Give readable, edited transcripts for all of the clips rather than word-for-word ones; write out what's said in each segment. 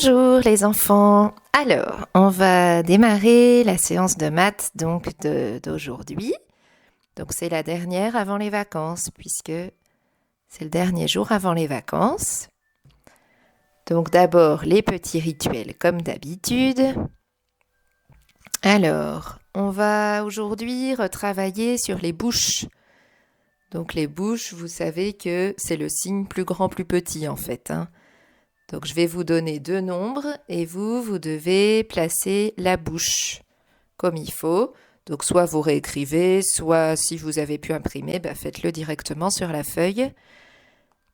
Bonjour les enfants. Alors, on va démarrer la séance de maths d'aujourd'hui. Donc c'est la dernière avant les vacances puisque c'est le dernier jour avant les vacances. Donc d'abord les petits rituels comme d'habitude. Alors, on va aujourd'hui retravailler sur les bouches. Donc les bouches, vous savez que c'est le signe plus grand, plus petit en fait, hein. Donc je vais vous donner deux nombres et vous devez placer la bouche comme il faut. Donc soit vous réécrivez, soit si vous avez pu imprimer, faites-le directement sur la feuille.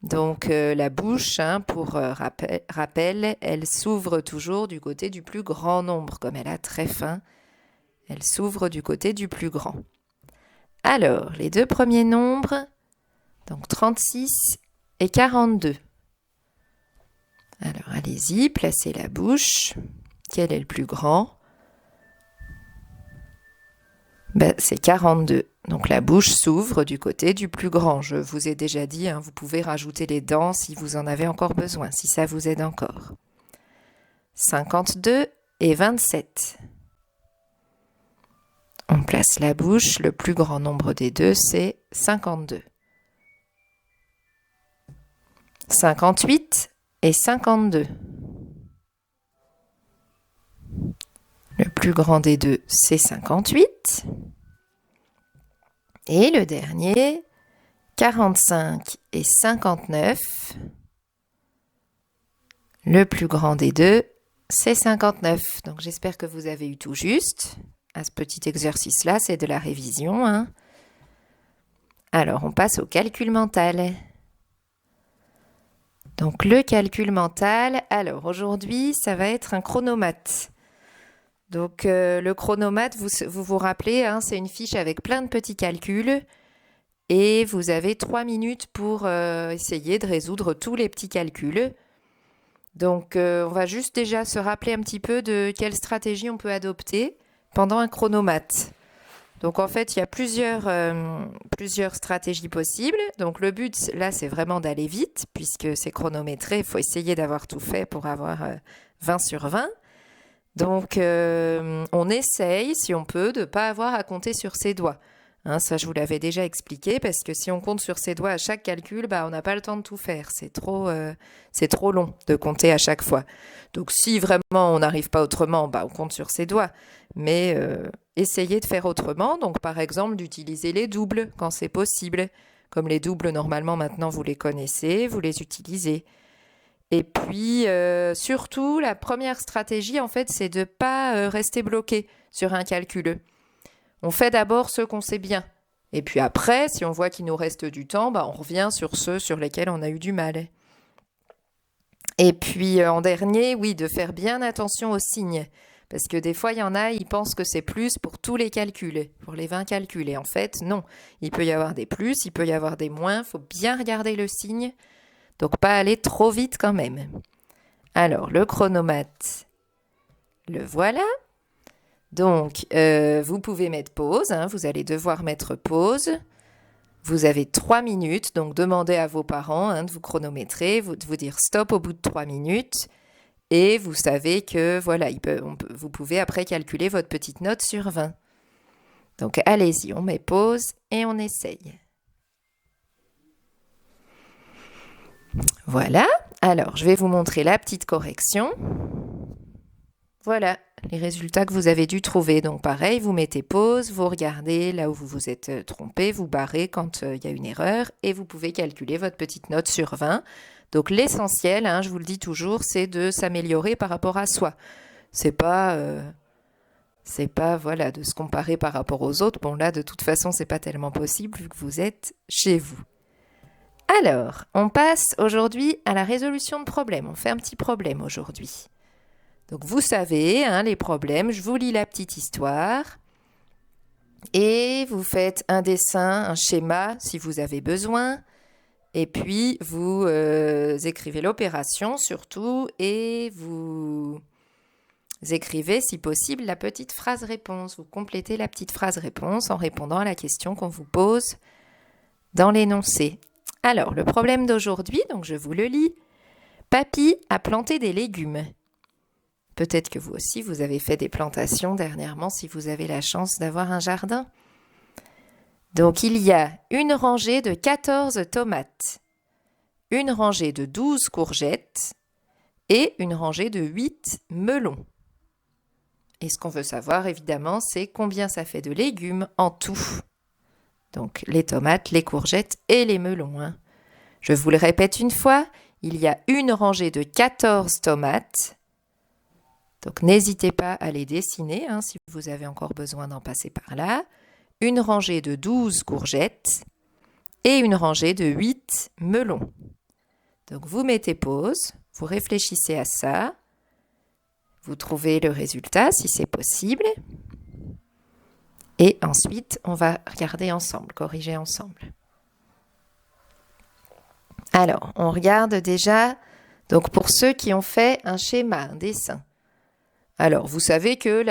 Donc la bouche, pour rappel, elle s'ouvre toujours du côté du plus grand nombre. Comme elle a très faim, elle s'ouvre du côté du plus grand. Alors, les deux premiers nombres, donc 36 et 42. Alors, allez-y, placez la bouche. Quel est le plus grand ? C'est 42. Donc, la bouche s'ouvre du côté du plus grand. Je vous ai déjà dit, vous pouvez rajouter les dents si vous en avez encore besoin, si ça vous aide encore. 52 et 27. On place la bouche. Le plus grand nombre des deux, c'est 52. 58 et 52. Le plus grand des deux, c'est 58. Et le dernier, 45 et 59. Le plus grand des deux, c'est 59. Donc j'espère que vous avez eu tout juste. À ce petit exercice-là, c'est de la révision, Alors, on passe au calcul mental. Donc, le calcul mental, alors aujourd'hui, ça va être un chronomate. Donc, le chronomate, vous rappelez, c'est une fiche avec plein de petits calculs et vous avez 3 minutes pour essayer de résoudre tous les petits calculs. Donc, on va juste déjà se rappeler un petit peu de quelle stratégie on peut adopter pendant un chronomate. Donc en fait, il y a plusieurs stratégies possibles. Donc le but, là, c'est vraiment d'aller vite, puisque c'est chronométré. Il faut essayer d'avoir tout fait pour avoir 20 sur 20. Donc on essaye, si on peut, de ne pas avoir à compter sur ses doigts. Ça, je vous l'avais déjà expliqué, parce que si on compte sur ses doigts à chaque calcul, on n'a pas le temps de tout faire. C'est trop long de compter à chaque fois. Donc si vraiment on n'arrive pas autrement, on compte sur ses doigts. Mais essayez de faire autrement. Donc par exemple, d'utiliser les doubles quand c'est possible. Comme les doubles, normalement, maintenant, vous les connaissez, vous les utilisez. Et puis, surtout, la première stratégie, en fait, c'est de ne pas rester bloqué sur un calcul. On fait d'abord ceux qu'on sait bien. Et puis après, si on voit qu'il nous reste du temps, on revient sur ceux sur lesquels on a eu du mal. Et puis en dernier, oui, de faire bien attention aux signes. Parce que des fois, il y en a, ils pensent que c'est plus pour tous les calculs, pour les 20 calculs. Et en fait, non. Il peut y avoir des plus, il peut y avoir des moins. Il faut bien regarder le signe. Donc pas aller trop vite quand même. Alors, le chronomate, le voilà. Donc, vous pouvez mettre pause, vous allez devoir mettre pause. Vous avez 3 minutes, donc demandez à vos parents de vous chronométrer, de vous dire stop au bout de 3 minutes. Et vous savez que, voilà, vous pouvez après calculer votre petite note sur 20. Donc, allez-y, on met pause et on essaye. Voilà, alors je vais vous montrer la petite correction. Voilà les résultats que vous avez dû trouver. Donc pareil, vous mettez pause, vous regardez là où vous vous êtes trompé, vous barrez quand il y a une erreur et vous pouvez calculer votre petite note sur 20. Donc l'essentiel, je vous le dis toujours, c'est de s'améliorer par rapport à soi. C'est pas de se comparer par rapport aux autres. Bon là, de toute façon, c'est pas tellement possible vu que vous êtes chez vous. Alors, on passe aujourd'hui à la résolution de problèmes. On fait un petit problème aujourd'hui. Donc vous savez, les problèmes, je vous lis la petite histoire et vous faites un dessin, un schéma si vous avez besoin et puis vous écrivez l'opération surtout et vous écrivez si possible la petite phrase réponse. Vous complétez la petite phrase réponse en répondant à la question qu'on vous pose dans l'énoncé. Alors, le problème d'aujourd'hui, donc je vous le lis. Papy a planté des légumes. Peut-être que vous aussi, vous avez fait des plantations dernièrement si vous avez la chance d'avoir un jardin. Donc, il y a une rangée de 14 tomates, une rangée de 12 courgettes et une rangée de 8 melons. Et ce qu'on veut savoir, évidemment, c'est combien ça fait de légumes en tout. Donc, les tomates, les courgettes et les melons. Hein. Je vous le répète une fois, il y a une rangée de 14 tomates. Donc, n'hésitez pas à les dessiner hein, si vous avez encore besoin d'en passer par là. Une rangée de 12 courgettes et une rangée de 8 melons. Donc, vous mettez pause, vous réfléchissez à ça. Vous trouvez le résultat si c'est possible. Et ensuite, on va regarder ensemble, corriger ensemble. Alors, on regarde déjà, donc pour ceux qui ont fait un schéma, un dessin. Alors, vous savez que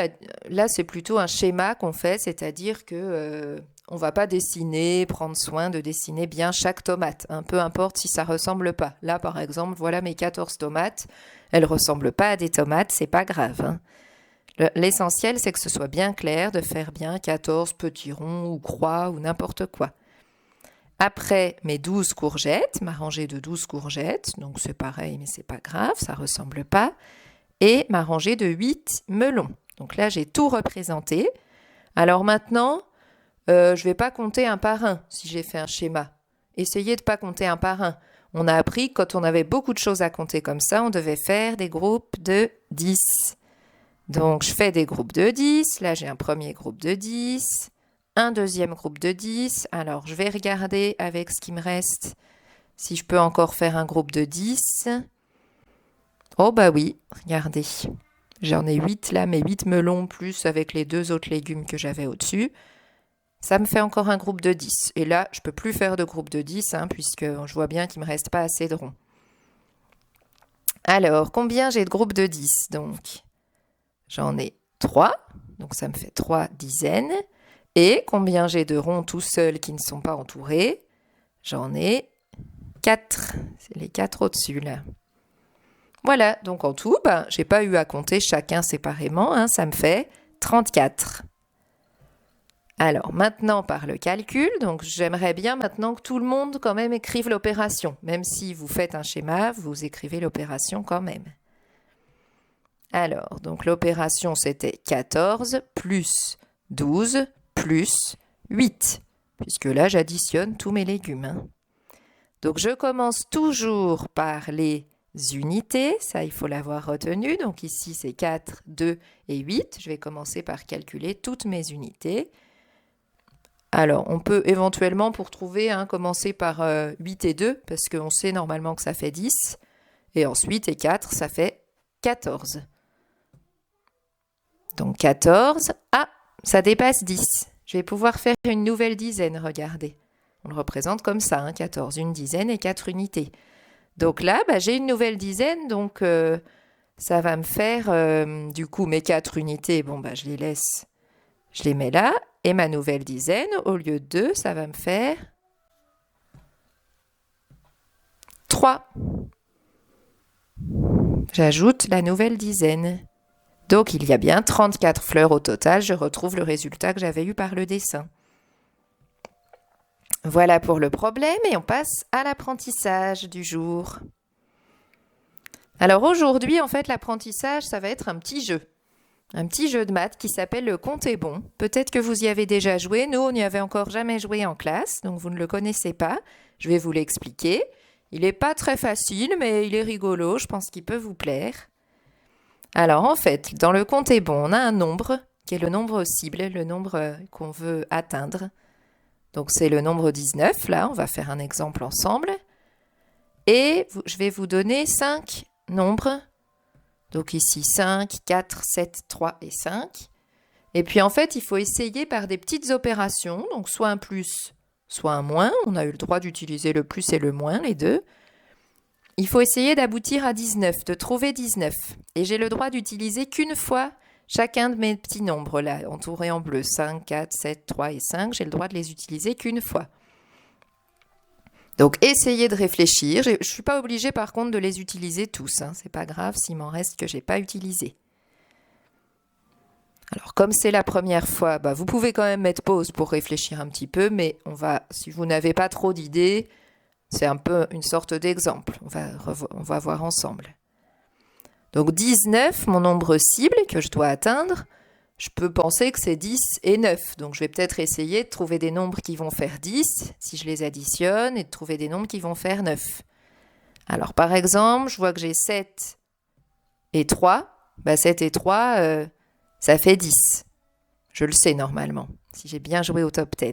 là c'est plutôt un schéma qu'on fait, c'est-à-dire que on va pas dessiner, prendre soin de dessiner bien chaque tomate, hein, peu importe si ça ressemble pas. Là, par exemple, voilà mes 14 tomates, elles ressemblent pas à des tomates, c'est pas grave. Hein. L'essentiel, c'est que ce soit bien clair, de faire bien 14 petits ronds ou croix ou n'importe quoi. Après, mes 12 courgettes, ma rangée de 12 courgettes, donc c'est pareil, mais c'est pas grave, ça ressemble pas. Et ma rangée de 8 melons. Donc là, j'ai tout représenté. Alors maintenant, je ne vais pas compter un par un si j'ai fait un schéma. Essayez de ne pas compter un par un. On a appris que quand on avait beaucoup de choses à compter comme ça, on devait faire des groupes de 10. Donc, je fais des groupes de 10. Là, j'ai un premier groupe de 10, un deuxième groupe de 10. Alors, je vais regarder avec ce qui me reste si je peux encore faire un groupe de 10. Oh bah oui, regardez. J'en ai 8 là, mes 8 melons plus avec les 2 autres légumes que j'avais au-dessus. Ça me fait encore un groupe de 10. Et là, je ne peux plus faire de groupe de 10 hein, puisque je vois bien qu'il ne me reste pas assez de ronds. Alors, combien j'ai de groupes de 10 donc? J'en ai 3, donc ça me fait 3 dizaines. Et combien j'ai de ronds tout seuls qui ne sont pas entourés? J'en ai 4. C'est les 4 au-dessus là. Voilà, donc en tout, je n'ai pas eu à compter chacun séparément, hein, ça me fait 34. Alors maintenant par le calcul, donc j'aimerais bien maintenant que tout le monde quand même écrive l'opération. Même si vous faites un schéma, vous écrivez l'opération quand même. Alors, donc l'opération c'était 14 plus 12 plus 8, puisque là j'additionne tous mes légumes. Hein. Donc je commence toujours par les unités, ça il faut l'avoir retenu, donc ici c'est 4, 2 et 8, je vais commencer par calculer toutes mes unités. Alors on peut éventuellement pour trouver, commencer par 8 et 2, parce qu'on sait normalement que ça fait 10, et ensuite et 4 ça fait 14. Donc 14, ça dépasse 10, je vais pouvoir faire une nouvelle dizaine, regardez. On le représente comme ça, 14, une dizaine et 4 unités. Donc là, j'ai une nouvelle dizaine, donc ça va me faire, du coup, mes 4 unités, je les laisse, je les mets là, et ma nouvelle dizaine, au lieu de 2, ça va me faire 3. J'ajoute la nouvelle dizaine. Donc il y a bien 34 fleurs au total, je retrouve le résultat que j'avais eu par le dessin. Voilà pour le problème et on passe à l'apprentissage du jour. Alors aujourd'hui, en fait, l'apprentissage, ça va être un petit jeu de maths qui s'appelle le compte est bon. Peut-être que vous y avez déjà joué, nous on n'y avait encore jamais joué en classe, donc vous ne le connaissez pas. Je vais vous l'expliquer. Il n'est pas très facile, mais il est rigolo, je pense qu'il peut vous plaire. Alors en fait, dans le compte est bon, on a un nombre qui est le nombre cible, le nombre qu'on veut atteindre. Donc c'est le nombre 19, là, on va faire un exemple ensemble. Et je vais vous donner 5 nombres. Donc ici 5, 4, 7, 3 et 5. Et puis en fait, il faut essayer par des petites opérations, donc soit un plus, soit un moins. On a eu le droit d'utiliser le plus et le moins, les deux. Il faut essayer d'aboutir à 19, de trouver 19. Et j'ai le droit d'utiliser qu'une fois chacun de mes petits nombres là, entourés en bleu, 5, 4, 7, 3 et 5, j'ai le droit de les utiliser qu'une fois. Donc essayez de réfléchir. Je ne suis pas obligée par contre de les utiliser tous. C'est pas grave s'il m'en reste que je n'ai pas utilisé. Alors, comme c'est la première fois, vous pouvez quand même mettre pause pour réfléchir un petit peu, mais si vous n'avez pas trop d'idées, c'est un peu une sorte d'exemple. On va voir ensemble. Donc 19, mon nombre cible que je dois atteindre, je peux penser que c'est 10 et 9. Donc je vais peut-être essayer de trouver des nombres qui vont faire 10 si je les additionne et de trouver des nombres qui vont faire 9. Alors par exemple, je vois que j'ai 7 et 3. 7 et 3, ça fait 10. Je le sais normalement, si j'ai bien joué au top 10.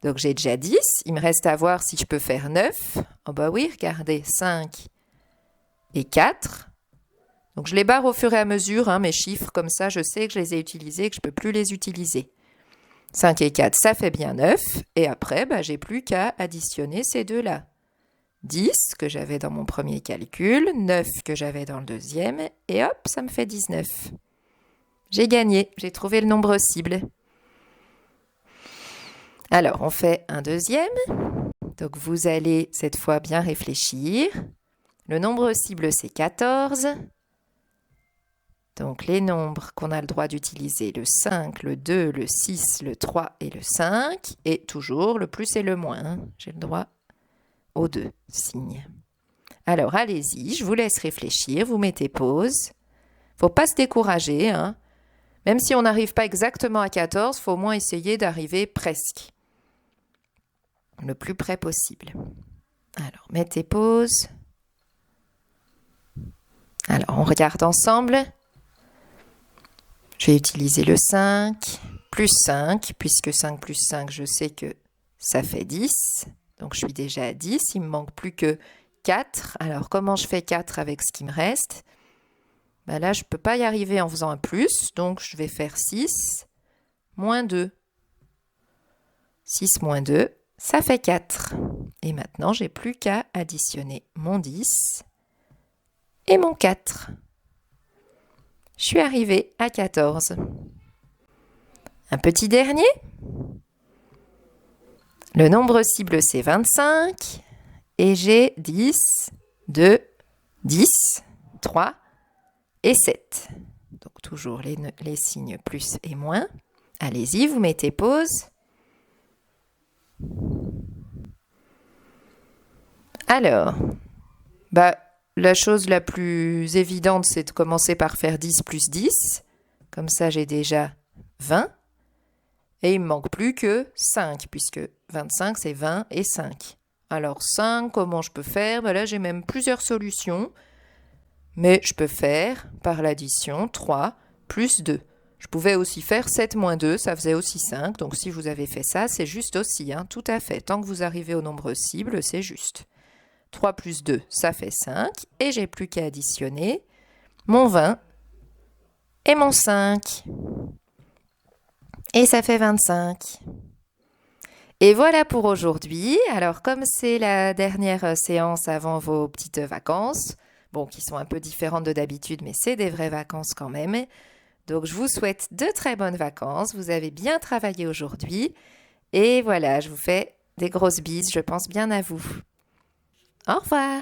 Donc j'ai déjà 10. Il me reste à voir si je peux faire 9. Oh oui, regardez, 5 et 4. Donc je les barre au fur et à mesure, mes chiffres, comme ça je sais que je les ai utilisés et que je ne peux plus les utiliser. 5 et 4, ça fait bien 9. Et après, j'ai plus qu'à additionner ces deux-là. 10 que j'avais dans mon premier calcul, 9 que j'avais dans le deuxième, et hop, ça me fait 19. J'ai gagné, j'ai trouvé le nombre cible. Alors, on fait un deuxième. Donc vous allez cette fois bien réfléchir. Le nombre cible, c'est 14. Donc les nombres qu'on a le droit d'utiliser, le 5, le 2, le 6, le 3 et le 5. Et toujours le plus et le moins. J'ai le droit aux deux signes. Alors allez-y, je vous laisse réfléchir, vous mettez pause. Faut pas se décourager. Même si on n'arrive pas exactement à 14, il faut au moins essayer d'arriver presque. Le plus près possible. Alors mettez pause. Alors on regarde ensemble. Je vais utiliser le 5, plus 5, puisque 5 plus 5, je sais que ça fait 10. Donc, je suis déjà à 10. Il ne me manque plus que 4. Alors, comment je fais 4 avec ce qui me reste ? Là, je ne peux pas y arriver en faisant un plus. Donc, je vais faire 6 moins 2. 6 moins 2, ça fait 4. Et maintenant, je n'ai plus qu'à additionner mon 10 et mon 4. Je suis arrivée à 14. Un petit dernier. Le nombre cible, c'est 25. Et j'ai 10, 2, 10, 3 et 7. Donc toujours les signes plus et moins. Allez-y, vous mettez pause. Alors, la chose la plus évidente, c'est de commencer par faire 10 plus 10. Comme ça, j'ai déjà 20. Et il ne me manque plus que 5, puisque 25, c'est 20 et 5. Alors 5, comment je peux faire ? Là, j'ai même plusieurs solutions. Mais je peux faire, par l'addition, 3 plus 2. Je pouvais aussi faire 7 moins 2, ça faisait aussi 5. Donc si vous avez fait ça, c'est juste aussi, tout à fait. Tant que vous arrivez au nombre cible, c'est juste. 3 plus 2, ça fait 5. Et j'ai plus qu'à additionner mon 20 et mon 5. Et ça fait 25. Et voilà pour aujourd'hui. Alors, comme c'est la dernière séance avant vos petites vacances, qui sont un peu différentes de d'habitude, mais c'est des vraies vacances quand même. Donc, je vous souhaite de très bonnes vacances. Vous avez bien travaillé aujourd'hui. Et voilà, je vous fais des grosses bises. Je pense bien à vous. Au revoir.